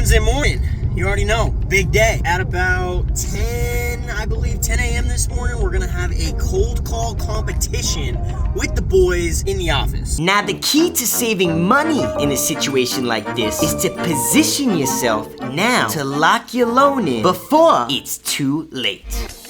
Wednesday morning, you already know, big day. At about 10 a.m. this morning, we're gonna have a cold call competition with the boys in the office. Now the key to saving money in a situation like this is to position yourself now to lock your loan in before it's too late.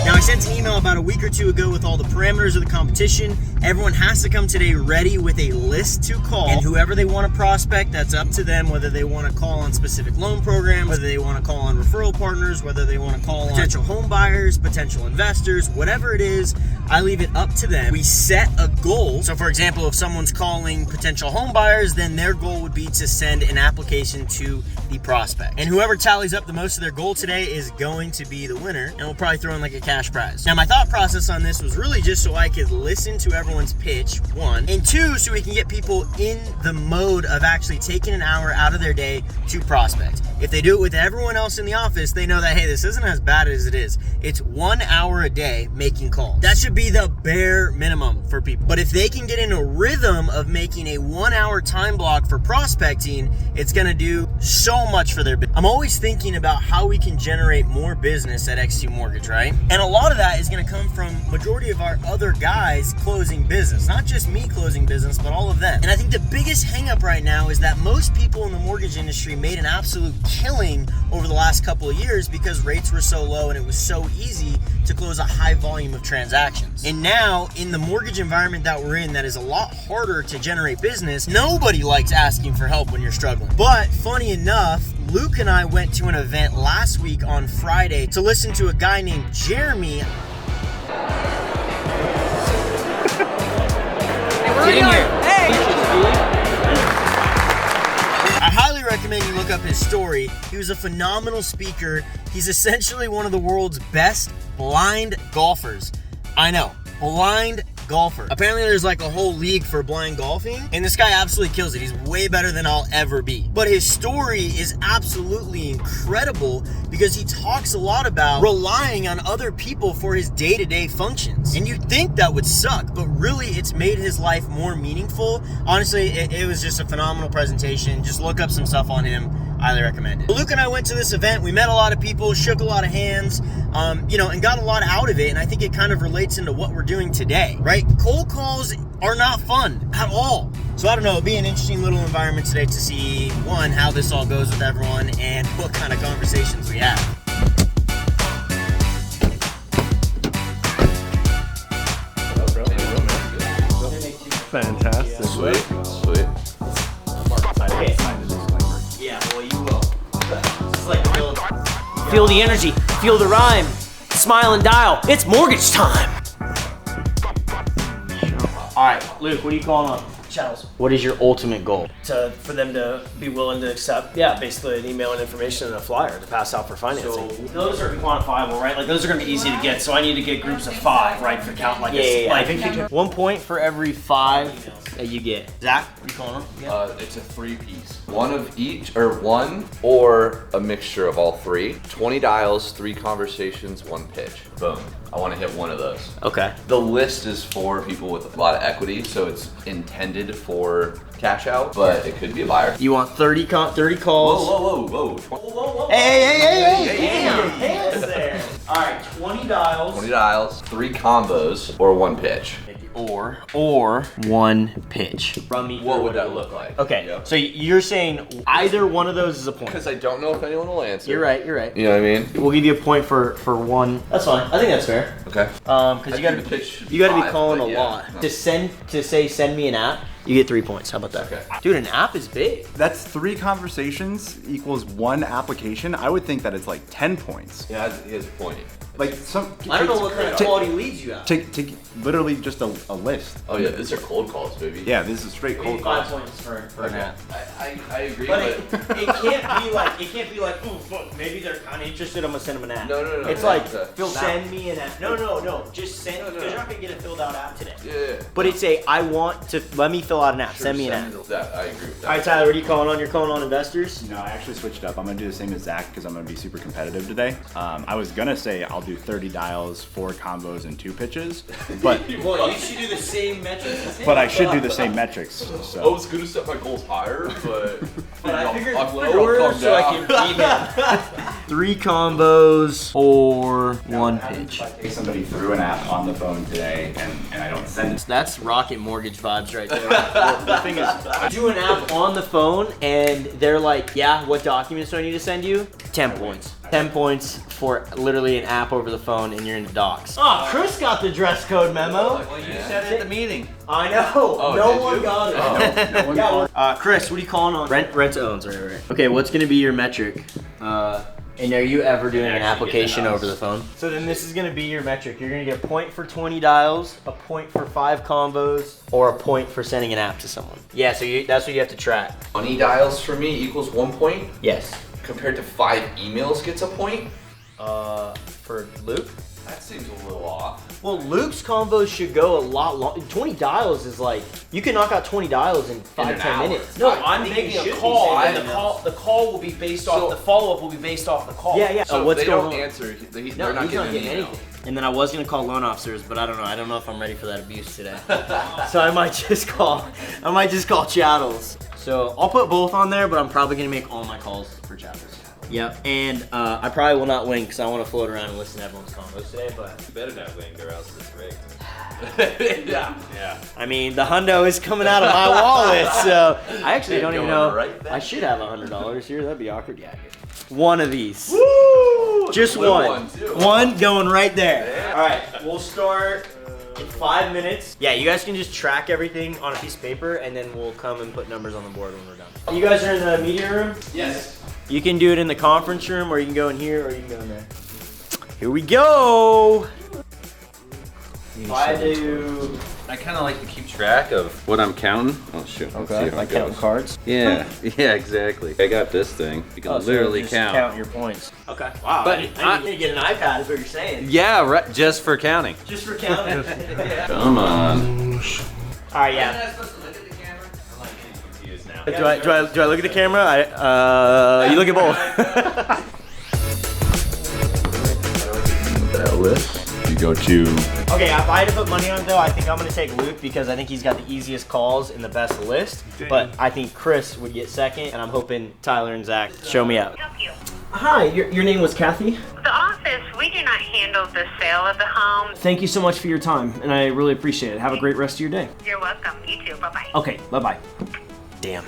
Now, I sent an email about a week or two ago with all the parameters of the competition. Everyone has to come today ready with a list to call, and whoever they want to prospect, that's up to them, whether they want to call on specific loan programs, whether they want to call on referral partners, whether they want to call on potential home buyers, potential investors, whatever it is, I leave it up to them. We set a goal. So for example, if someone's calling potential home buyers, then their goal would be to send an application to the prospect. And whoever tallies up the most of their goal today is going to be the winner, and we'll probably throw in like a cash prize. Now, my thought process on this was really just so I could listen to everyone's pitch, one, and two, so we can get people in the mode of actually taking an hour out of their day to prospect. If they do it with everyone else in the office, they know that, hey, this isn't as bad as it is. It's 1 hour a day making calls. That should be the bare minimum for people. But if they can get in a rhythm of making a 1 hour time block for prospecting, it's gonna do so much for their business. I'm always thinking about how we can generate more business at X2 Mortgage, right? And a lot of that is gonna come from majority of our other guys closing business. Not just me closing business, but all of them. And I think the biggest hang up right now is that most people in the mortgage industry made an absolute killing over the last couple of years because rates were so low and it was so easy to close a high volume of transactions. And now in the mortgage environment that we're in, that is a lot harder to generate business, nobody likes asking for help when you're struggling. But funny enough, Luke and I went to an event last week on Friday to listen to a guy named Jeremy. Get in here. Hey! I highly recommend you look up his story. He was a phenomenal speaker. He's essentially one of the world's best blind golfers. I know, blind golfer. Apparently there's like a whole league for blind golfing, and this guy absolutely kills it. He's way better than I'll ever be. But his story is absolutely incredible because he talks a lot about relying on other people for his day-to-day functions. And you'd think that would suck, but really it's made his life more meaningful. Honestly, it was just a phenomenal presentation. Just look up some stuff on him. Highly recommend it. Luke and I went to this event. We met a lot of people, shook a lot of hands, and got a lot out of it. And I think it kind of relates into what we're doing today, right? Cold calls are not fun at all. So I don't know, it'll be an interesting little environment today to see, one, how this all goes with everyone and what kind of conversations we have. Fantastic. Sweet. Okay. Yeah, well, you will. It's like Feel the energy, feel the rhyme, smile and dial. It's mortgage time. All right, Luke, what are you calling on? Channels. What is your ultimate goal? For them to be willing to accept, basically an email and information and a flyer to pass out for financing. So those are quantifiable, right? Like those are gonna be easy to get. So I need to get groups of 5, right? For count like this. Like 1 point for every 5 that you get. Zach, what are you calling on? It's a 3-piece. One of each, or a mixture of all 3. 20 dials, 3 conversations, 1 pitch. Boom. I want to hit one of those. Okay. The list is for people with a lot of equity, so it's intended for cash out, but it could be a buyer. You want 30 calls? Whoa. Hey. hands there. All right, 20 dials. 20 dials, 3 combos, or 1 pitch. Or 1 pitch. What would that look like? Okay, Yeah. so you're saying either one of those is a point. Because I don't know if anyone will answer. You're right. You know what I mean? We'll give you a point for 1. That's fine. I think that's fair. Okay. Because you gotta be 5, calling but a yeah. lot. To send me an app, you get 3 points. How about that? Okay. Dude, an app is big. That's 3 conversations equals 1 application. I would think that it's like 10 points. Yeah, he has a point. Like some. I don't know what kind of quality leads you have. Take literally just a list. Oh yeah, these are cold calls, baby. Yeah, this is straight cold calls. 5 points for an app. I agree, But it can't be like, ooh, fuck, maybe they're kind of interested, I'm gonna send them an app. No. It's like, filled send out. me an app. No, just send, because you're not gonna get a filled out app today. Yeah. But it's let me fill out an app, send me an app. I agree with that. All right, Tyler, what are you calling on? You're calling on investors? No, I actually switched it up. I'm gonna do the same as Zach because I'm gonna be super competitive today. I was gonna say I'll do 30 dials, 4 combos, and 2 pitches. But Well, you should do the same metrics. I should do the same metrics. I So was gonna set my goals higher, but I figured I'm 4 so I can beat him. 3 combos or 1 pitch. if I take somebody through an app on the phone today and I don't send it. That's Rocket Mortgage vibes right there. The thing is, I do an app on the phone and they're like, yeah, what documents do I need to send you? 10 points. 10 points for literally an app over the phone and you're in docs. Oh, Chris got the dress code memo. Well, you said it at the meeting. I know. No did one you? got it. No one called. Chris, what are you calling on? Rent to owns, right. Okay, what's gonna be your metric? And are you ever doing an application over the phone? So then this is gonna be your metric. You're gonna get a point for 20 dials, a point for 5 combos, or a point for sending an app to someone. Yeah, so that's what you have to track. 20 dials for me equals 1 point. Yes. Compared to 5 emails gets a point. For Luke? That seems a little off. Well, Luke's combos should go a lot long. 20 dials is like, you can knock out 20 dials in 5-10 an hour. minutes. No, I I'm think making you a should be call, saying and that. the call will be based off, the follow-up will be based off the call. Yeah. So what's if they going don't on? answer, they're No, not he's not getting getting an email. anything. And then I was gonna call loan officers, but I don't know if I'm ready for that abuse today. So I might just call chattels. So I'll put both on there, but I'm probably gonna make all my calls for chattels. Yep, and I probably will not win because I want to float around and listen to everyone's combos today, but You better not win or else it's rigged. Yeah. I mean, the hundo is coming out of my wallet, so I actually don't even Going know. right back. I should have $100 here. That'd be awkward. Yeah, here. One of these. Woo! Just Little one. too. One going right there. All right, we'll start in 5 minutes. Yeah, you guys can just track everything on a piece of paper, and then we'll come and put numbers on the board when we're done. You guys are in the meeting room? Yes. You can do it in the conference room, or you can go in here, or you can go in there. Here we go. I kind of like to keep track of what I'm counting. Oh shoot. Let's see if it like goes. counting cards. Yeah, yeah, exactly. I got this thing. You can literally just count. your points. Okay. Wow. But I need to get an iPad. Is what you're saying? Yeah, right, just for counting. Just for counting. Come on. All right. Yeah. I'm like getting confused now. Do I look at the camera? You look at both. That list. You go to Okay, if I had to put money on it though, I think I'm gonna take Luke because I think he's got the easiest calls and the best list. But I think Chris would get second, and I'm hoping Tyler and Zach show me out. Help you. Hi, your name was Kathy. The office, we do not handle the sale of the home. Thank you so much for your time, and I really appreciate it. Have a great rest of your day. You're welcome. You too. Bye-bye. Okay, bye-bye. Damn.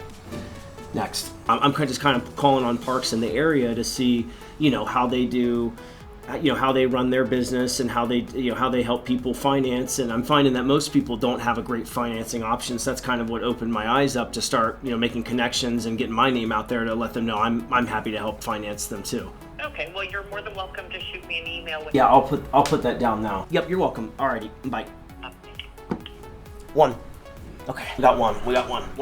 Next. I'm just kind of calling on parks in the area to see, how they do, how they run their business and how they help people finance. And I'm finding that most people don't have a great financing option. So that's kind of what opened my eyes up to start, making connections and getting my name out there to let them know I'm happy to help finance them too. Okay, well, you're more than welcome to shoot me an email with Yeah, I'll put that down now. Yep, you're welcome. Alrighty, bye. One. Okay, we got one. One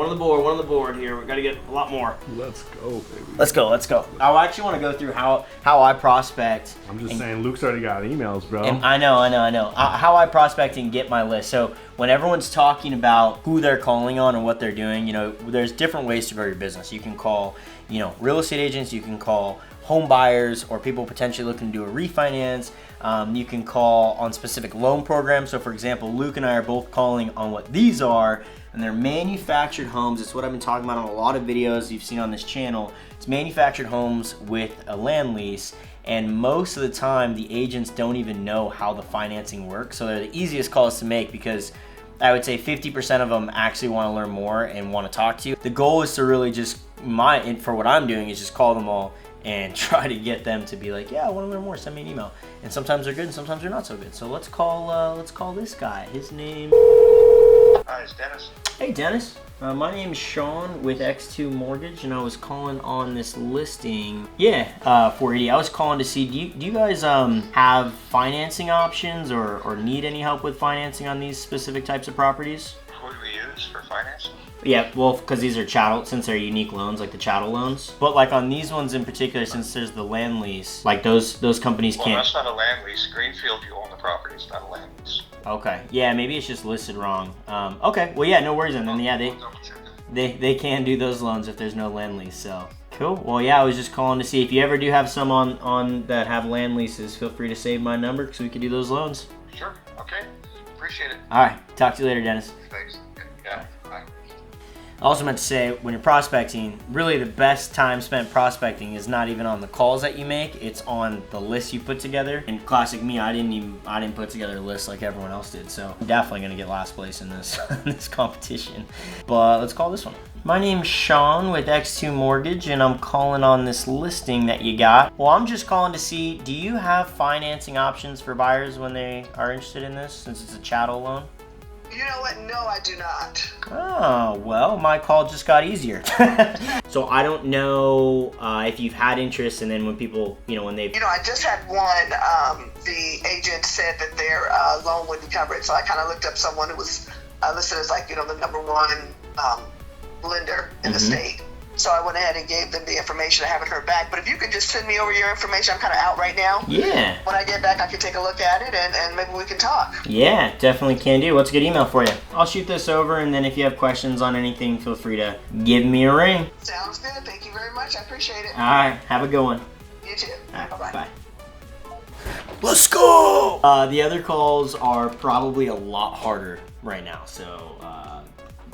on the board here. We gotta get a lot more. let's go, baby. Let's go. I actually want to go through how I prospect. I'm just saying, Luke's already got emails, bro. And I know. How I prospect and get my list. So when everyone's talking about who they're calling on and what they're doing, there's different ways to grow your business. You can call, real estate agents. You can call home buyers or people potentially looking to do a refinance. You can call on specific loan programs. So for example, Luke and I are both calling on what these are, and they're manufactured homes. It's what I've been talking about on a lot of videos you've seen on this channel. It's manufactured homes with a land lease, and most of the time the agents don't even know how the financing works. So they're the easiest calls to make because I would say 50% of them actually want to learn more and want to talk to you. The goal is to really just, for what I'm doing is just call them all and try to get them to be like, yeah, I want to learn more, send me an email. And sometimes they're good and sometimes they're not so good. So let's call this guy. His name... Hi, it's Dennis. Hey Dennis, my name is Shawn with X2 Mortgage, and I was calling on this listing. 480. I was calling to see, do you guys have financing options or need any help with financing on these specific types of properties? Who do we use for financing? Yeah, well, because these are chattel, since they're unique loans, like the chattel loans. But like on these ones in particular, since there's the land lease, like those companies Well, can't. that's not a land lease. Greenfield, you own the property. It's not a land lease. Okay, yeah, maybe it's just listed wrong. Okay, well, yeah, no worries. And then yeah, We'll double check it. they can do those loans if there's no land lease. So Cool. Well, yeah, I was just calling to see if you ever do have some on that have land leases, feel free to save my number so we can do those loans. Sure. Okay. Appreciate it. All right. Talk to you later, Dennis. Thanks. Yeah. Bye. I also meant to say, when you're prospecting, really the best time spent prospecting is not even on the calls that you make, it's on the list you put together. And classic me, I didn't put together a list like everyone else did, so I'm definitely gonna get last place in this this competition. But let's call this one. My name's Shawn with X2 Mortgage, and I'm calling on this listing that you got. Well, I'm just calling to see, do you have financing options for buyers when they are interested in this, since it's a chattel loan? You know what? No, I do not. Oh, well, my call just got easier. So I don't know if you've had interest, and then when people, when they... I just had one, the agent said that their loan wouldn't cover it, so I kind of looked up someone who was listed as like, the number one lender in the state. So I went ahead and gave them the information. I haven't heard back, but if you could just send me over your information, I'm kind of out right now. Yeah. When I get back, I can take a look at it, and maybe we can talk. Yeah, definitely can do. What's a good email for you? I'll shoot this over, and then if you have questions on anything, feel free to give me a ring. Sounds good. Thank you very much. I appreciate it. All right. Have a good one. You too. All right, Bye-bye. Bye. Let's go! The other calls are probably a lot harder right now, so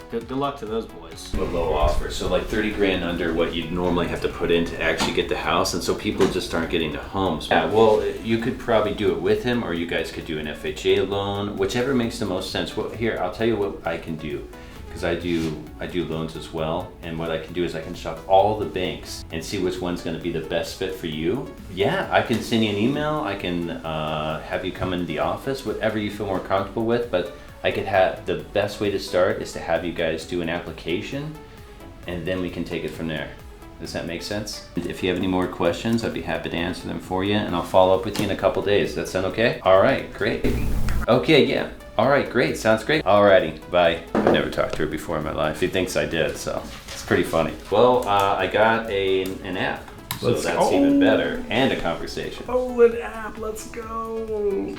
good luck to those boys. A low offer, so like 30 grand under what you'd normally have to put in to actually get the house, and so people just aren't getting the homes. Yeah, well, you could probably do it with him, or you guys could do an FHA loan, whichever makes the most sense. Well, here, I'll tell you what I can do, because I do loans as well, and what I can do is I can shop all the banks and see which one's going to be the best fit for you. Yeah, I can send you an email, I can have you come into the office, whatever you feel more comfortable with, but I could have, the best way to start is to have you guys do an application, and then we can take it from there. Does that make sense? If you have any more questions, I'd be happy to answer them for you, and I'll follow up with you in a couple days. Does that sound okay? All right, great. Okay, yeah. All right, great, sounds great. Alrighty, bye. I've never talked to her before in my life. She thinks I did, so it's pretty funny. Well, I got an app, so that's even better, and a conversation. Oh, an app, let's go.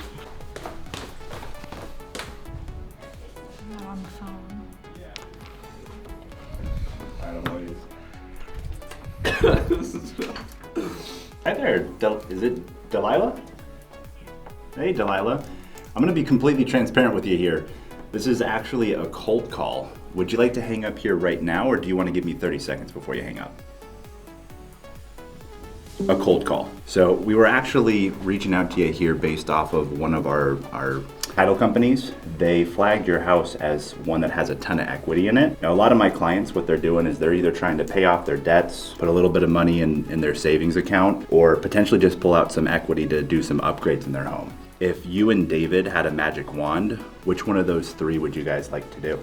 On the phone. I don't know. Hi there, is it Delilah? Hey, Delilah. I'm gonna be completely transparent with you here. This is actually a cold call. Would you like to hang up here right now, or do you want to give me 30 seconds before you hang up? A cold call. So we were actually reaching out to you here based off of one of our title companies. They flagged your house as one that has a ton of equity in it. Now, a lot of my clients, what they're doing is they're either trying to pay off their debts, put a little bit of money in their savings account, or potentially just pull out some equity to do some upgrades in their home. If you and David had a magic wand, which one of those three would you guys like to do?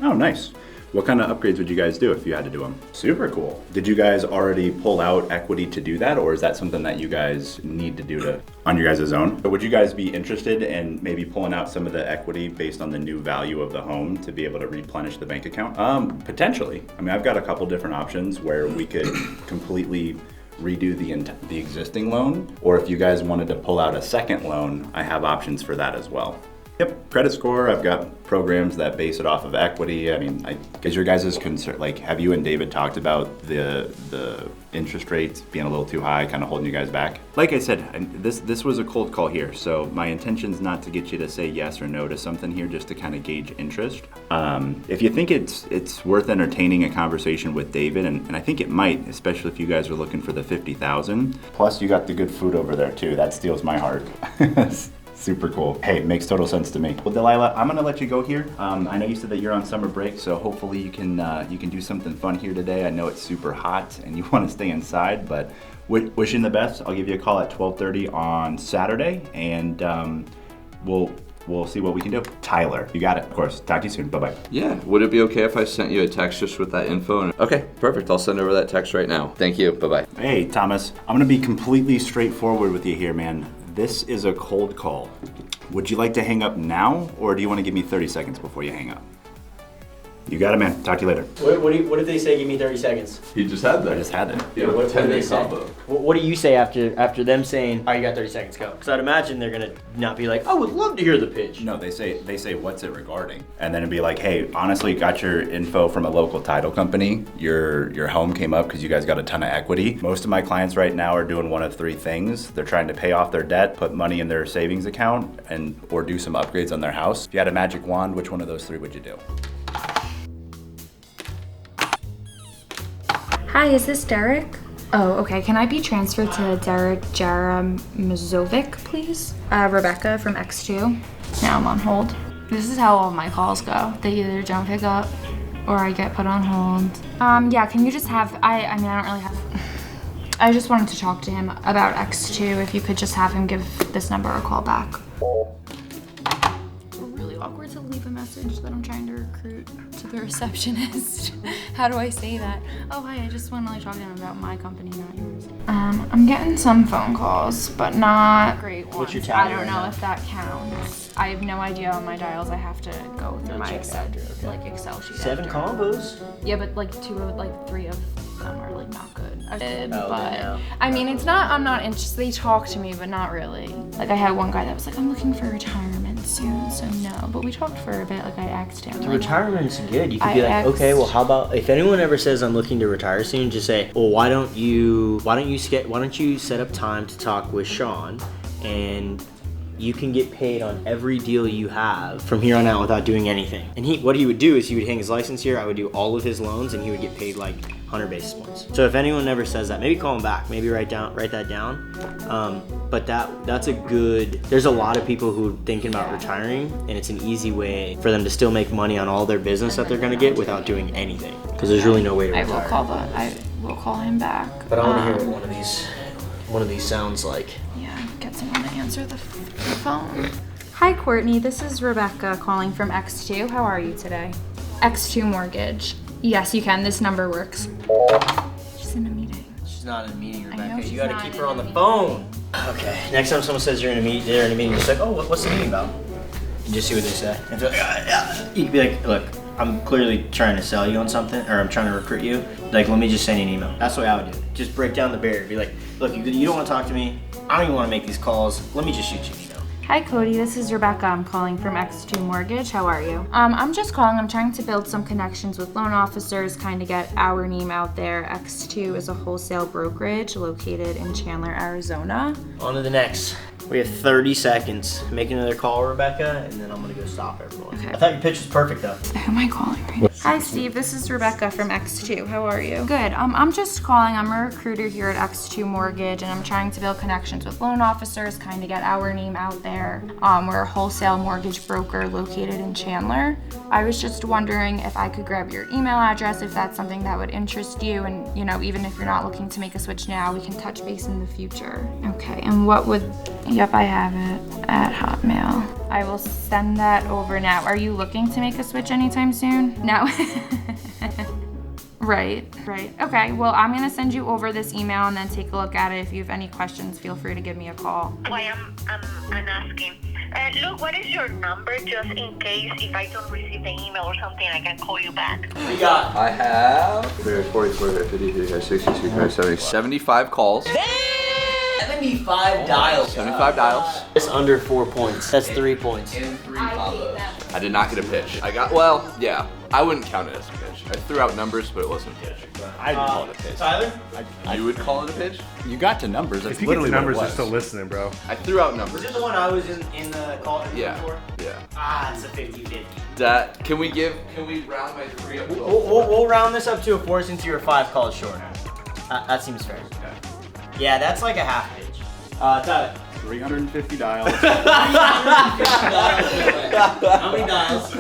Oh, nice. What kind of upgrades would you guys do if you had to do them? Super cool. Did you guys already pull out equity to do that, or is that something that you guys need to do on your guys' own? But would you guys be interested in maybe pulling out some of the equity based on the new value of the home to be able to replenish the bank account? Potentially. I mean, I've got a couple different options where we could completely redo the existing loan, or if you guys wanted to pull out a second loan, I have options for that as well. Yep, credit score, I've got programs that base it off of equity. I mean, is your guys' concern, like, have you and David talked about the interest rates being a little too high, kind of holding you guys back? Like I said, this was a cold call here, so my intention's not to get you to say yes or no to something here, just to kind of gauge interest. If you think it's worth entertaining a conversation with David, and I think it might, especially if you guys are looking for the 50,000. Plus, you got the good food over there too. That steals my heart. Super cool. Hey, it makes total sense to me. Well, Delilah, I'm gonna let you go here. I know you said that you're on summer break, so hopefully you can do something fun here today. I know it's super hot and you want to stay inside, but wishing the best. I'll give you a call at 12:30 on Saturday, and we'll see what we can do. Tyler, you got it. Of course. Talk to you soon. Bye-bye. Yeah, would it be okay if I sent you a text just with that info? Okay, perfect. I'll send over that text right now. Thank you. Bye-bye. Hey, Thomas. I'm gonna be completely straightforward with you here, man. This is a cold call. Would you like to hang up now, or do you want to give me 30 seconds before you hang up? You got it, man. Talk to you later. What if they say give me 30 seconds? He just had that. I just had it. Yeah, What do they say? combo. What do you say after them saying, "Oh, you got 30 seconds, go"? Because I'd imagine they're gonna not be like, "I would love to hear the pitch." No, they say what's it regarding, and then it'd be like, hey, honestly, got your info from a local title company. Your home came up because you guys got a ton of equity. Most of my clients right now are doing one of three things. They're trying to pay off their debt, put money in their savings account, or do some upgrades on their house. If you had a magic wand, which one of those three would you do? Hi, is this Derek? Oh, okay. Can I be transferred to Derek Jaramazovic, please? Rebecca from X2. Now I'm on hold. This is how all my calls go. They either don't pick up or I get put on hold. Yeah, can you just have, I mean, I don't really have, I just wanted to talk to him about X2. If you could just have him give this number a call back. Really awkward to leave a message that I'm trying to recruit to the receptionist. How do I say that? Oh, hi, I just want to talk to him about my company, not yours. I'm getting some phone calls, but not great ones. What's your tally I don't right know now? if that counts. I have no idea on my dials. I have to go through my Excel, like Excel sheet. 7 after. combos. Yeah, but like 3 of them are like not good. I did, Oh, but no. I mean, it's not. I'm not interested. They talk to me, but not really. Like I had one guy that was like, "I'm looking for retirement soon," so no. But we talked for a bit. Like I asked him. The like, retirement's good. You could I be like, asked- okay, well, how about if anyone ever says I'm looking to retire soon, just say, well, why don't you set up time to talk with Shawn, and you can get paid on every deal you have from here on out without doing anything. And what he would do is he would hang his license here. I would do all of his loans, and he would get paid like 100 basis points. So if anyone ever says that, maybe call him back. Maybe write that down. But that's a good. There's a lot of people who are thinking about retiring, and it's an easy way for them to still make money on all their business that they're gonna get without doing anything. Because there's really no way to I retire. will call him back. But I want to hear what one of these sounds like. Yeah, get someone to answer the phone. Hi, Courtney. This is Rebecca calling from X2. How are you today? X2 Mortgage. Yes, you can. This number works. She's in a meeting. She's not in a meeting, know Rebecca. she's You gotta not keep in her a on the meeting. phone. Okay. Next time someone says they're in a meeting, you're just like, oh, what's the meeting about? And just see what they say. And if they're like, you can be like, look, I'm clearly trying to sell you on something, or I'm trying to recruit you. Like, let me just send you an email. That's the way I would do it. Just break down the barrier. Be like, look, you don't want to talk to me. I don't even want to make these calls. Let me just shoot you an email. Hi, Cody. This is Rebecca. I'm calling from X2 Mortgage. How are you? I'm just calling. I'm trying to build some connections with loan officers, kind of get our name out there. X2 is a wholesale brokerage located in Chandler, Arizona. On to the next. We have 30 seconds. Make another call, Rebecca, and then I'm gonna go stop everyone. Okay. I thought your pitch was perfect, though. Who am I calling right now? Hi, Steve. This is Rebecca from X2. How are you? Good. I'm just calling. I'm a recruiter here at X2 Mortgage, and I'm trying to build connections with loan officers, kind of get our name out there. We're a wholesale mortgage broker located in Chandler. I was just wondering if I could grab your email address, if that's something that would interest you, and even if you're not looking to make a switch now, we can touch base in the future. Okay. And what would? Yep, I have it at Hotmail. I will send that over now. Are you looking to make a switch anytime soon? No. Right. Okay, well, I'm gonna send you over this email and then take a look at it. If you have any questions, feel free to give me a call. Why I'm asking. Look, what is your number just in case if I don't receive the email or something, I can call you back. We got. I have 44, 50, 60, 70, 75 calls. 75 dials. 75 dials. It's under 4 points. That's 3 points. And 3 combos. I did not get a pitch. I wouldn't count it as a pitch. I threw out numbers, but it wasn't a pitch. I'd call it a pitch. Tyler? You would call it a pitch? You got to numbers. That's If you get to literally numbers, what you're it still was. listening, bro. I threw out numbers. Is it the one I was in the call Yeah. before? Yeah. It's a 50-50. Can we round my 3 up to a We'll round this up to a 4 since you were 5 calls short. That seems fair. Yeah, that's like a half pitch. Tyler. 350 dials. How many dials?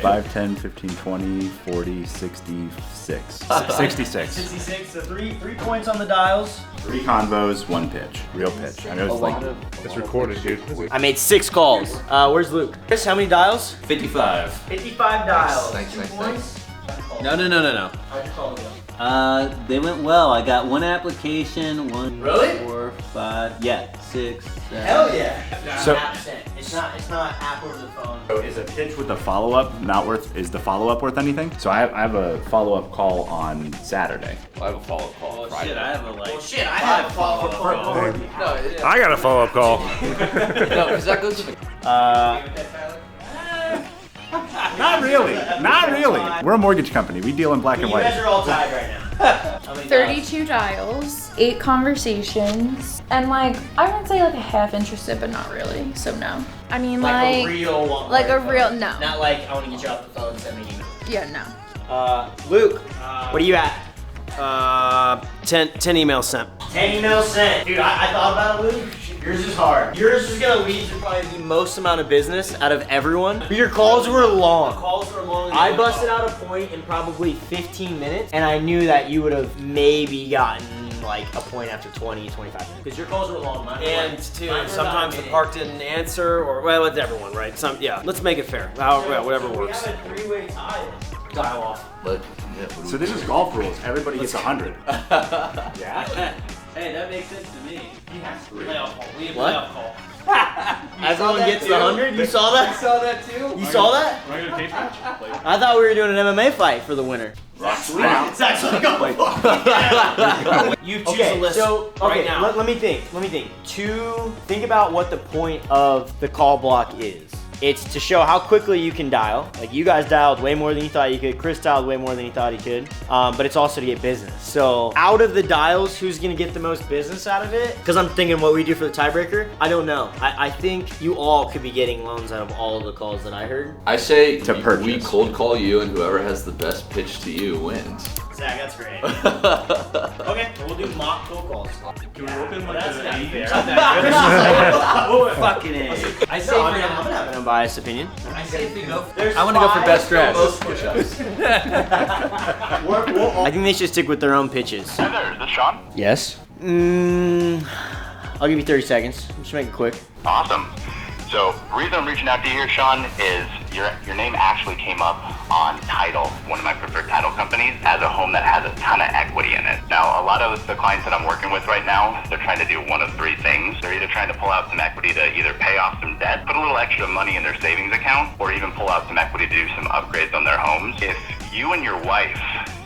5, 10, 15, 20, 40, 66. 66. 66, so 3 points on the dials. 3 convos, 1 pitch. Real pitch. I know it's like It's recorded, dude. I made 6 calls. Where's Luke? Chris, how many dials? 55. 55 dials. Nice, 2 nice, points. No. How'd you call them? They went well. I got 1 application, 1, Really? 4, 4, 5, yeah, 6, 7. Hell yeah. So- App sent. It's not app over the phone. So is a pitch with the follow-up not worth? Is the follow-up worth anything? So I have a follow-up call on Saturday. I have a follow-up call on Friday. Shit, I have a I have a follow-up call. I got a follow-up call. No, because that goes to the... Not really. Not really. We're a mortgage company. We deal in black and You guys white. are all tied right now. How many 32 dials, 8 conversations, and like I would say like a half interested, but not really. So no. I mean Like a real one. like a real no. Not like I want to get you off the phone, send me an email. Yeah, no. Luke, What are you at? 10 emails sent. 10 emails sent. Dude, I thought about it, Luke. Yours is hard. Yours is gonna lead to probably the most amount of business out of everyone. But your calls were long. Calls were long. I busted out a point in probably 15 minutes, and I knew that you would have maybe gotten like a point after 20, 25 minutes. Because your calls were long. Mine were And like- too, mine were sometimes the about a park didn't answer, or well, it's everyone, right? Let's make it fair. Whatever minute. works. We have a 3-way tie. Dial off. So this is golf rules. Everybody gets 100. Yeah. Hey, that makes sense to me. Playoff call. We have What? playoff call. Everyone gets the 100? You saw that? saw that too? You saw that? I thought we were doing an MMA fight for the winner. It's actually going. You choose a list right now. Let me think. Think about what the point of the call block is. It's to show how quickly you can dial. Like you guys dialed way more than you thought you could. Chris dialed way more than he thought he could. But it's also to get business. So out of the dials, who's gonna get the most business out of it? Because I'm thinking what we do for the tiebreaker. I don't know. I think you all could be getting loans out of all of the calls that I heard. I say To purchase. we cold call you, and whoever has the best pitch to you wins. Zach, that's great. Okay, we'll do mock cold calls. Can we open like That's the not age? fair. Oh, fucking A. I say No, I'm gonna have an unbiased opinion. I say if we go. I want to go for best dress. I think they should stick with their own pitches. Hi there, is this Shawn? Yes. I'll give you 30 seconds. Just make it quick. Awesome. So, the reason I'm reaching out to you here, Shawn, is your name actually came up on Title, one of my preferred title companies, as a home that has a ton of equity in it. Now, a lot of the clients that I'm working with right now, they're trying to do one of 3 things. They're either trying to pull out some equity to either pay off some debt, put a little extra money in their savings account, or even pull out some equity to do some upgrades on their homes. If you and your wife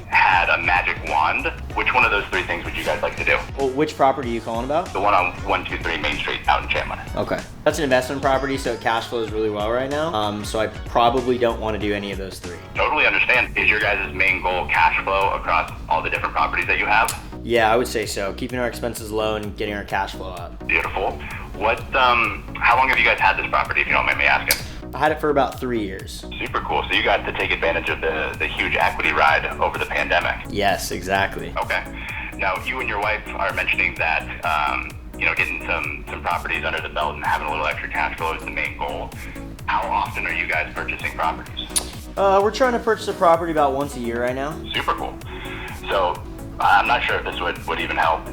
had a magic wand, which one of those 3 things would you guys like to do? Well, which property are you calling about? The one on 123 Main Street out in Chandler. Okay. That's an investment property, so it cash flows really well right now. So I probably don't want to do any of those 3. Totally understand. Is your guys' main goal cash flow across all the different properties that you have? Yeah, I would say so. Keeping our expenses low and getting our cash flow up. Beautiful. What, how long have you guys had this property, if you don't mind me asking? I had it for about 3 years. Super cool. So you got to take advantage of the huge equity ride over the pandemic. Yes, exactly. Okay. Now, you and your wife are mentioning that, getting some properties under the belt and having a little extra cash flow is the main goal. How often are you guys purchasing properties? We're trying to purchase a property about once a year right now. Super cool. So, I'm not sure if this would even help.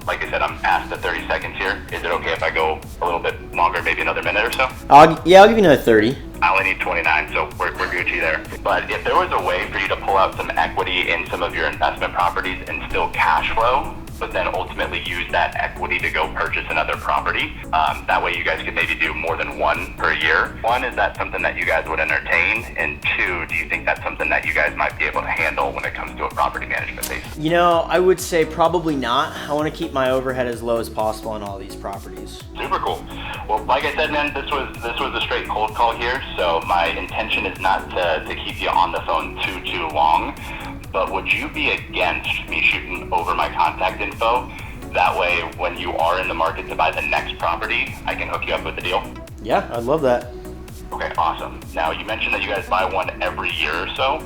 Like I said, I'm past the 30 seconds here. Is it okay if I go a little bit longer, maybe another minute or so? I'll give you another 30. I only need 29, so we're Gucci there. But if there was a way for you to pull out some equity in some of your investment properties and still cash flow, but then ultimately use that equity to go purchase another property, that way you guys could maybe do more than 1 per year. 1, is that something that you guys would entertain? And 2, do you think that's something that you guys might be able to handle when it comes to a property management base? You know, I would say probably not. I want to keep my overhead as low as possible on all these properties. Super cool. Well, like I said, man, this was a straight cold call here, so my intention is not to keep you on the phone too long. But would you be against me shooting over my contact info? That way, when you are in the market to buy the next property, I can hook you up with the deal? Yeah, I'd love that. Okay, awesome. Now, you mentioned that you guys buy one every year or so.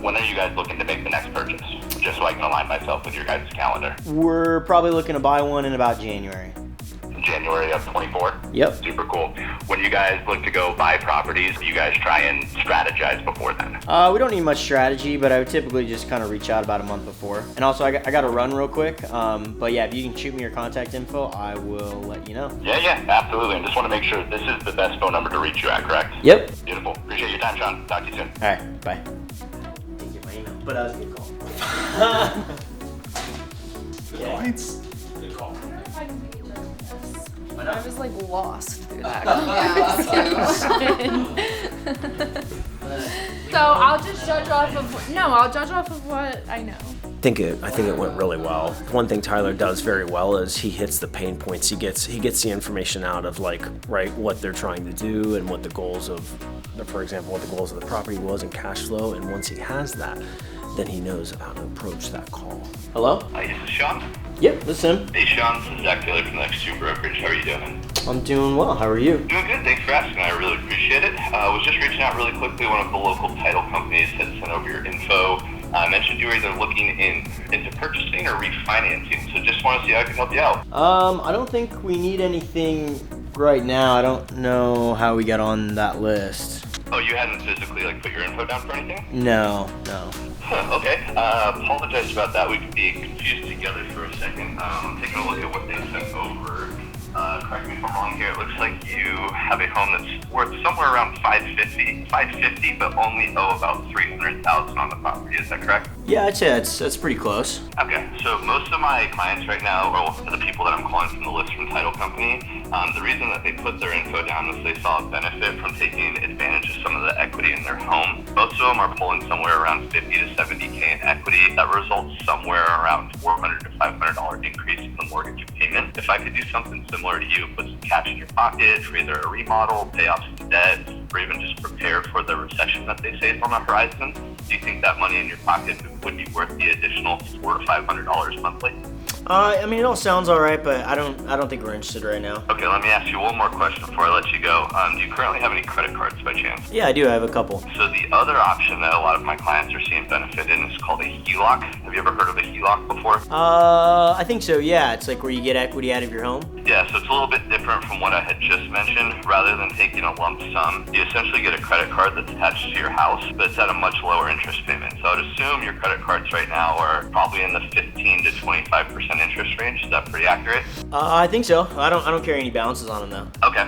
When are you guys looking to make the next purchase? Just so I can align myself with your guys' calendar. We're probably looking to buy one in about January. January of 24? Yep. Super cool. When you guys look to go buy properties, you guys try and strategize before then? We don't need much strategy, but I would typically just kind of reach out about a month before. And also, I got to run real quick. But yeah, if you can shoot me your contact info, I will let you know. Yeah, absolutely. And just want to make sure this is the best phone number to reach you at, correct? Yep. Beautiful. Appreciate your time, Shawn. Talk to you soon. All right, bye. Didn't get my email, but that was a good call. Points. I was like lost through that conversation. So I'll just judge off of what I know. I think it went really well. One thing Tyler does very well is he hits the pain points. He gets the information out of what they're trying to do and what the goals of, for example, what the goals of the property was and cash flow. And once he has that, then he knows how to approach that call. Hello? Hi, this is Shawn. Yep, this is him. Hey, Shawn, this is Zach Taylor from the X2 Brokerage. How are you doing? I'm doing well. How are you? Doing good. Thanks for asking. I really appreciate it. I was just reaching out really quickly. One of the local title companies had sent over your info. I mentioned you were either looking into purchasing or refinancing, so just want to see how I can help you out. I don't think we need anything right now. I don't know how we got on that list. Oh, you hadn't physically put your info down for anything? No. Huh, okay. Apologize about that. We could be confused together for a second. Taking a look at what they sent over. Correct me if I'm wrong here. It looks like you have a home that's worth somewhere around $550, but only owe about $300,000 on the property. Is that correct? Yeah, I'd say that's pretty close. Okay, so most of my clients right now, or the people that I'm calling from the list from title company, the reason that they put their info down was they saw a benefit from taking advantage of some of the equity in their home. Most of them are pulling somewhere around $50 to $70K in equity. That results somewhere around $400 to $500 increase in the mortgage payment. If I could do something similar to you, put some cash in your pocket for either a remodel, pay off some debt, or even just prepare for the recession that they say is on the horizon, do you think that money in your pocket would be worth the additional $400 to $500 monthly? It all sounds all right, but I don't think we're interested right now. Okay, let me ask you one more question before I let you go. Do you currently have any credit cards by chance? Yeah, I do. I have a couple. So the other option that a lot of my clients are seeing benefit in is called a HELOC. Have you ever heard of a HELOC before? I think so, yeah. It's like where you get equity out of your home. Yeah, so it's a little bit different from what I had just mentioned. Rather than taking a lump sum, you essentially get a credit card that's attached to your house, but it's at a much lower interest payment. So I would assume your credit cards right now are probably in the 15 to 25% interest range. Is that pretty accurate? I think so. I don't carry any balances on them though. Okay,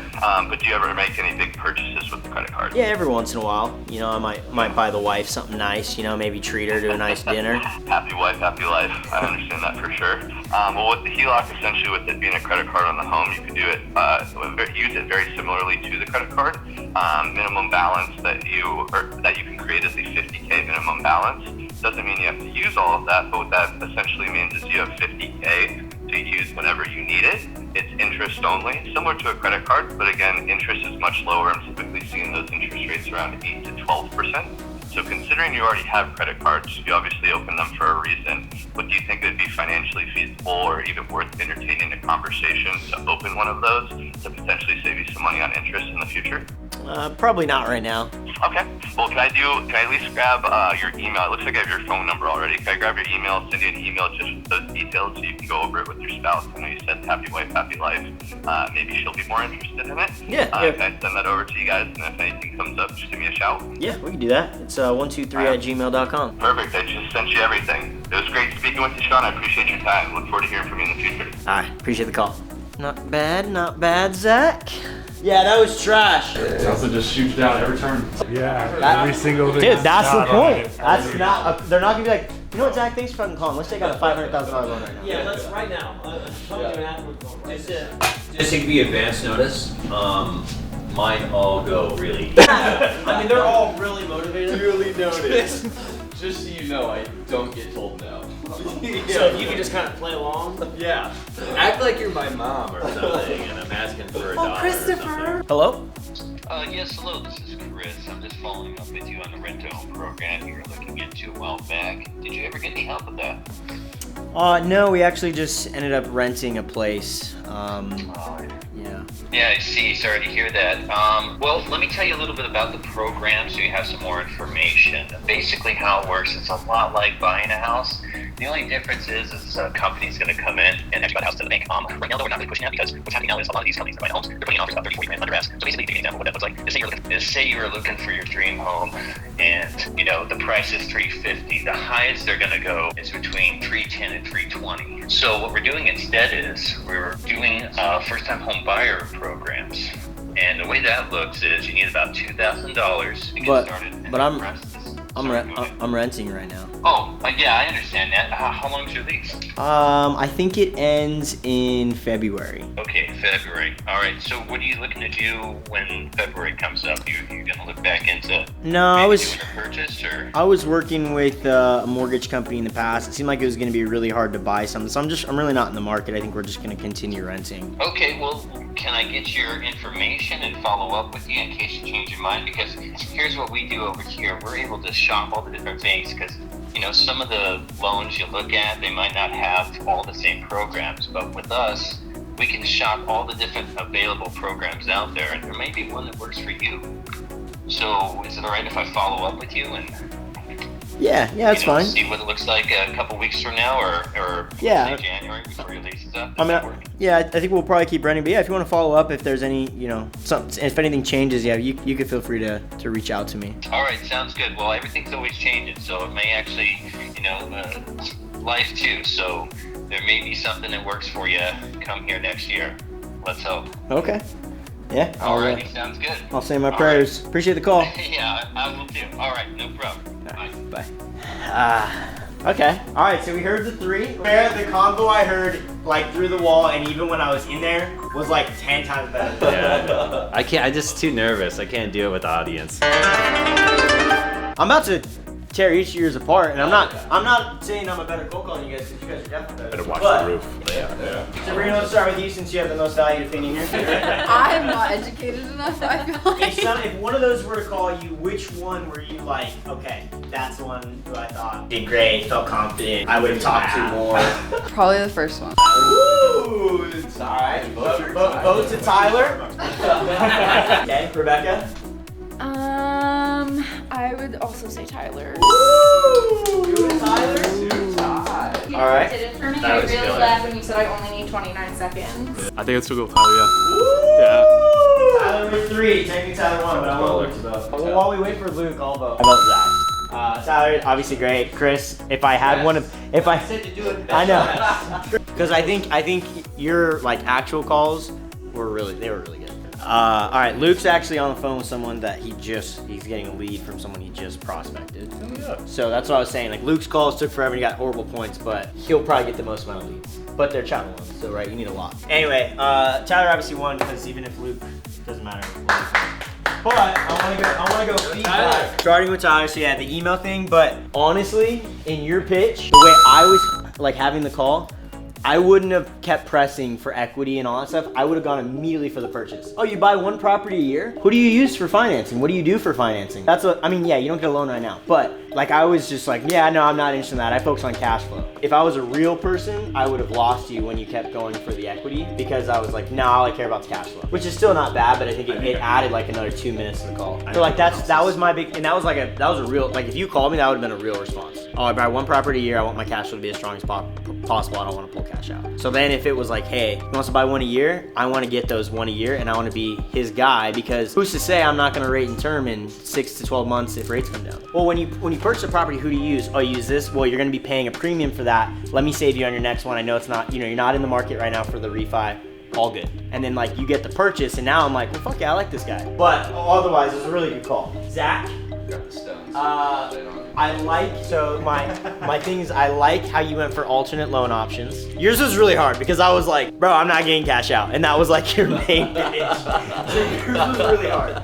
but do you ever make any big purchases with the credit card? Yeah, every once in a while. I might buy the wife something nice. Maybe treat her to a nice dinner. Happy wife, happy life. I understand that for sure. Well, with the HELOC, essentially with it being a credit card on the home, you can do it, use it very similarly to the credit card. Minimum balance that you can create is a $50K minimum balance. Doesn't mean you have to use all of that, but what that essentially means is you have $50K to use whenever you need it. It's interest only, similar to a credit card, but again, interest is much lower. I'm typically seeing those interest rates around 8 to 12%. So considering you already have credit cards, you obviously open them for a reason, but do you think it would be financially feasible or even worth entertaining a conversation to open one of those to potentially save you some money on interest in the future? Probably not right now. Okay. Well, can I at least grab your email? It looks like I have your phone number already. Can I grab your email, send you an email just with those details so you can go over it with your spouse? I know you said happy wife, happy life. Maybe she'll be more interested in it. Yeah. Can I send that over to you guys? And if anything comes up, just give me a shout. Yeah, we can do that. It's 123@gmail.com. Perfect. I just sent you everything. It was great speaking with you, Shawn. I appreciate your time. Look forward to hearing from you in the future. All right. Appreciate the call. Not bad, Zach. Yeah, that was trash. It also just shoots down every turn. Yeah, every single thing. Dude, that's the point. Right. That's not. They're not gonna be like, you know what, Zach? Thanks for fucking calling. Let's take out a $500,000 loan right now. Yeah, let's right now. Just to give you advance notice, mine all go really. They're all really motivated. Duly noticed. Just so you know, I don't get told no. So if you can just kind of play along. Yeah. Act like you're my mom or something, and I'm asking for $1. Oh, Christopher. Hello? Yes, hello, this is Chris. I'm just following up with you on the rent-to-own program you were looking into a while back. Did you ever get any help with that? No, we actually just ended up renting a place. Yeah. Yeah, I see. Sorry to hear that. Well, let me tell you a little bit about the program so you have some more information. Basically how it works, it's a lot like buying a house. The only difference is a company's going to come in and actually buy the house to the bank. Right now, though, we're not really pushing that because what's happening now is a lot of these companies that buy homes, they're putting offers about 30, 40 grand under ask. So basically, to give you an example of what that looks like, say you were looking for your dream home and, the price is $350. The highest they're going to go is between $310 and $320. So what we're doing instead is we're doing first-time home buyer programs. And the way that looks is you need about $2,000 to get started. But I'm I'm renting right now. Oh, yeah, I understand that. How long's your lease? I think it ends in February. Okay, February. All right. So, what are you looking to do when February comes up? You're gonna look back into No, I was doing a purchase, or I was working with a mortgage company in the past. It seemed like it was going to be really hard to buy something, so I'm really not in the market. I think we're just going to continue renting. Okay, well, can I get your information and follow up with you in case you change your mind? Because here's what we do over here. We're able to shop all the different things because, some of the loans you look at, they might not have all the same programs. But with us, we can shop all the different available programs out there, and there may be one that works for you. So is it all right if I follow up with you and Yeah, it's fine. see what it looks like a couple weeks from now, or Yeah. say January before your lease is up? I think we'll probably keep renting. But yeah, if you want to follow up, if there's any, if anything changes, you could feel free to reach out to me. All right, sounds good. Well, everything's always changing, so it may actually, life too. So there may be something that works for you come here next year. Let's hope. Okay. Yeah. Alrighty, sounds good. I'll say my prayers. Appreciate the call. Yeah, I will too. All right, no problem. Bye. Okay. All right. So we heard the three. The combo I heard like through the wall, and even when I was in there, was like 10 times better. Yeah. I can't. I'm just too nervous. I can't do it with the audience. I'm about to tear each of yours apart, and I'm not saying I'm a better cold call than you guys, because you guys are definitely better. Watch But- the roof. Yeah. Sabrina, let's start with you since you have the most valued opinion here. I'm not educated enough, I feel like. If one of those were to call you, which one were you like, okay, that's the one who I thought did great, felt confident, I would have talked to more? Probably the first one. Ooh, it's all right. Vote to Tyler. Okay, Rebecca. I would also say Tyler. You and Tyler? You All right. did it for me. That I was really good. laughed when you said I only need 29 seconds. I think it's still go with Tyler, yeah. Tyler with 3, technically Tyler 1, but I won't vote. Well, while we wait for Luke, I'll vote. I vote Zach. Tyler, obviously great. Chris, if I had one of, if I said to do it, I know. Because I think your like actual calls were really good. All right, Luke's actually on the phone with someone that he's getting a lead from someone he just prospected. So that's what I was saying. Like Luke's calls took forever and he got horrible points, but he'll probably get the most amount of leads. But they're chatting ones, so right, you need a lot. Anyway, Tyler obviously won because even if Luke doesn't matter. But I want to go feedback. Starting with Tyler, so yeah, the email thing. But honestly, in your pitch, the way I was like having the call, I wouldn't have kept pressing for equity and all that stuff. I would have gone immediately for the purchase. Oh, you buy one property a year? Who do you use for financing? What do you do for financing? That's what, I mean, yeah, you don't get a loan right now. But like I was just like, yeah, no, I'm not interested in that. I focus on cash flow. If I was a real person, I would have lost you when you kept going for the equity because I was like, no, all I care about the cash flow. Which is still not bad, but I think it added like another 2 minutes to the call. So like that was my big, and that was a real, like if you called me, that would have been a real response. Oh, I buy one property a year, I want my cash flow to be as strong as possible. I don't want to pull cash out. So then if it was like, hey, he wants to buy one a year, I want to get those one a year and I want to be his guy because who's to say I'm not going to rate and term in 6 to 12 months if rates come down? Well, when you purchase a property, who do you use? Oh, you use this? Well, you're going to be paying a premium for that. Let me save you on your next one. I know it's not, you're not in the market right now for the refi. All good. And then like you get the purchase and now I'm like, well, fuck yeah, I like this guy. But otherwise, it was a really good call. Zach? Got the stones. I like, so my thing is I like how you went for alternate loan options. Yours was really hard because I was like, bro, I'm not getting cash out. And that was like your main pitch. So yours was really hard.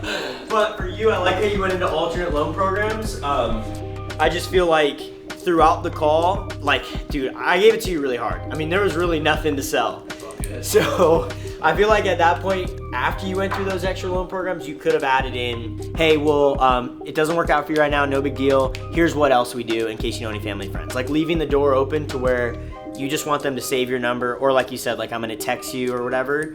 But for you, I like how you went into alternate loan programs. I just feel like throughout the call, like, dude, I gave it to you really hard. I mean, there was really nothing to sell. So I feel like at that point, after you went through those extra loan programs, you could have added in, hey, well, it doesn't work out for you right now, no big deal. Here's what else we do in case you know any family friends. Like leaving the door open to where you just want them to save your number, or like you said, like I'm gonna text you or whatever.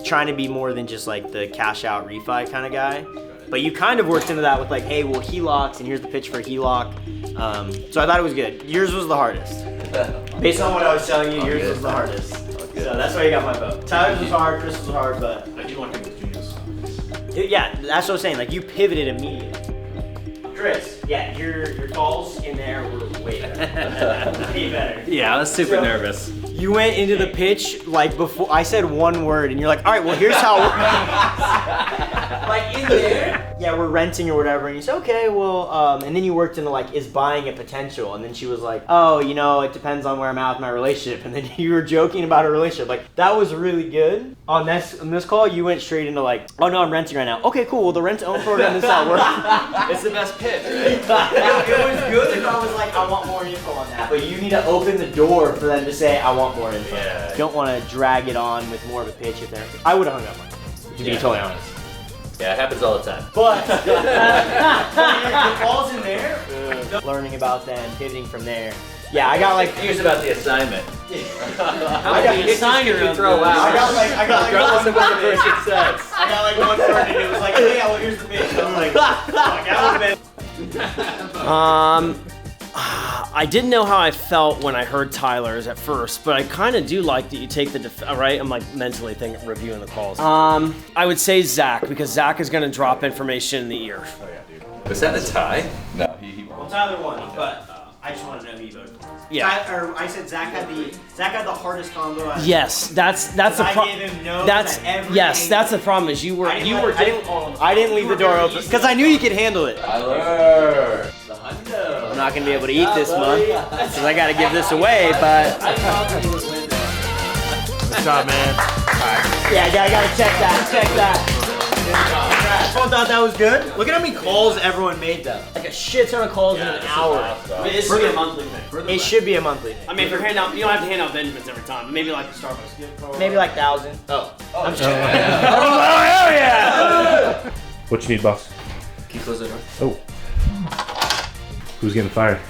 Trying to be more than just like the cash out refi kind of guy. But you kind of worked into that with like, hey, well, HELOCs, and here's the pitch for HELOC. So I thought it was good. Yours was the hardest. Based on what I was telling you, yours was the hardest. So that's why you got my vote. Tyler's was hard, Chris was hard, but I do want him with genius. Yeah, that's what I was saying. Like you pivoted immediately. Chris, yeah, your calls in there were way better. Way better. Yeah, I was super nervous. You went into the pitch like before I said one word, and you're like, all right, well here's how. Like in there. yeah, we're renting or whatever. And you said, okay, well, and then you worked into like, is buying a potential? And then she was like, oh, you know, it depends on where I'm at with my relationship. And then you were joking about her relationship. Like, that was really good. On this call, you went straight into like, oh no, I'm renting right now. Okay, cool. Well, the rent-to-own program is not working. It's the best pitch, right? It was good if I was like, I want more info on that. But you need to open the door for them to say, I want more info. Yeah. You don't want to drag it on with more of a pitch if they're. I would have hung up on it, to be totally honest. Yeah, it happens all the time. But the ball's in there. Learning about them, pivoting from there. Yeah, I got like. Here's about the assignment. How many assignments you throw out? I got like Regardless of what the person says. I got like one word and it was like, hey, well, here's the pitch. I'm like, fuck, that would have been. I didn't know how I felt when I heard Tyler's at first, but I kind of do like that you take the right. I'm like mentally reviewing the calls. I would say Zach, because Zach is gonna drop information in the ear. Oh yeah, dude. Was that a tie? No, he Well, Tyler won, but I just want to know who you voted for. Yeah. I said Zach had the hardest combo. Yes, that's the problem. That's the problem. Is I didn't leave the door open because I knew you could handle it. Tyler. I'm not gonna be able to eat this month because I gotta give this away, but. Good job, man. Yeah, I gotta check that. Everyone thought that was good. Look at how many calls everyone made though. Like a shit ton of calls in an hour. I mean, this should be a monthly thing. It should be a monthly thing. I mean, if you're handing out, you don't have to hand out Benjamins every time. But maybe like a Starbucks gift card. Maybe like 1,000. Oh, I'm just kidding. Oh, hell yeah! What you need, boss? Can you close the door? Oh. Who's getting fired?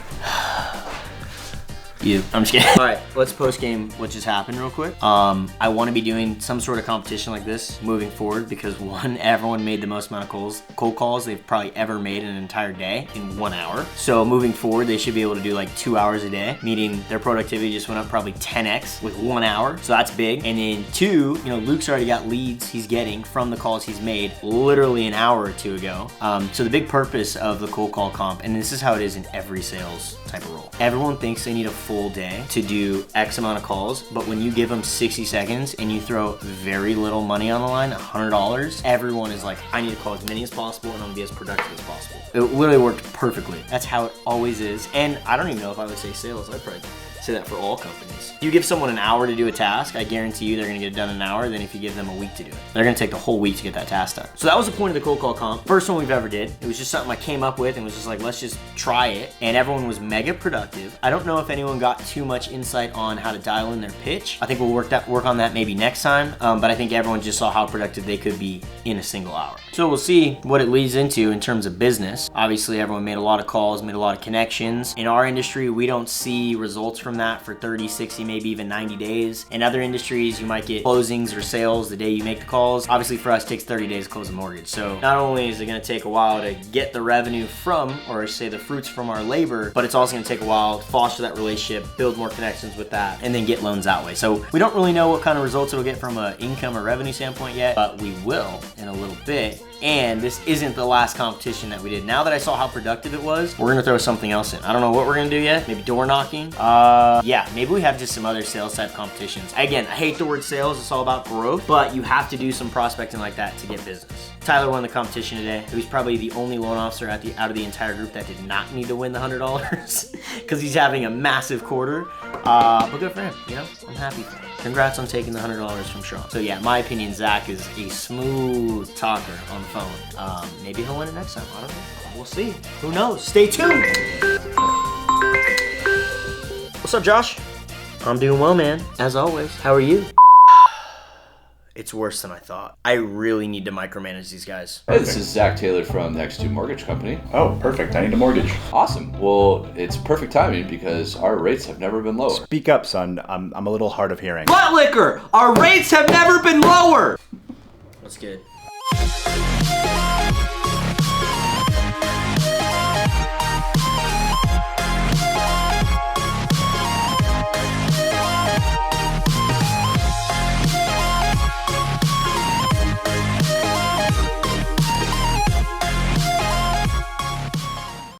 You. I'm just kidding. Alright, let's post game what just happened real quick. I want to be doing some sort of competition like this moving forward because one, everyone made the most amount of cold calls they've probably ever made in an entire day in 1 hour. So moving forward, they should be able to do like 2 hours a day, meaning their productivity just went up probably 10x with 1 hour. So that's big. And then two, you know, Luke's already got leads he's getting from the calls he's made literally an hour or two ago. So the big purpose of the cold call comp, and this is how it is in every sales type of role. Everyone thinks they need a full day to do X amount of calls, but when you give them 60 seconds and you throw very little money on the line, $100, everyone is like, I need to call as many as possible and I'm gonna be as productive as possible. It literally worked perfectly. That's how it always is. And I don't even know if I would say sales. I'd probably say that for all companies. If you give someone an hour to do a task, I guarantee you they're gonna get it done in an hour. Then if you give them a week to do it, they're gonna take the whole week to get that task done. So that was the point of the cold call comp. First one we've ever did. It was just something I came up with and was just like, let's just try it. And everyone was mega productive. I don't know if anyone got too much insight on how to dial in their pitch. I think we'll work on that maybe next time. But I think everyone just saw how productive they could be in a single hour. So we'll see what it leads into in terms of business. Obviously, everyone made a lot of calls, made a lot of connections. In our industry, we don't see results from that for 30, 60, maybe even 90 days. In other industries, you might get closings or sales the day you make the calls. Obviously for us, it takes 30 days to close a mortgage. So not only is it gonna take a while to get the revenue from, or say the fruits from our labor, but it's also gonna take a while to foster that relationship, build more connections with that, and then get loans that way. So we don't really know what kind of results it'll get from an income or revenue standpoint yet, but we will in a little bit. And this isn't the last competition that we did. Now that I saw how productive it was, we're gonna throw something else in. I don't know what we're gonna do yet. Maybe door knocking. Yeah, maybe we have just some other sales type competitions. Again, I hate the word sales. It's all about growth, but you have to do some prospecting like that to get business. Tyler won the competition today. He was probably the only loan officer out of the entire group that did not need to win the $100 because he's having a massive quarter. But good for him, you know? I'm happy for him. Congrats on taking the $100 from Shawn. So yeah, my opinion, Zach is a smooth talker on the phone. Maybe he'll win it next time. I don't know. We'll see. Who knows? Stay tuned. What's up, Josh? I'm doing well, man. As always. How are you? It's worse than I thought. I really need to micromanage these guys. Hey, this is Zach Taylor from the X2 Mortgage Company. Oh, perfect. I need a mortgage. Awesome. Well, it's perfect timing because our rates have never been lower. Speak up, son. I'm a little hard of hearing. Butt liquor! Our rates have never been lower! That's good.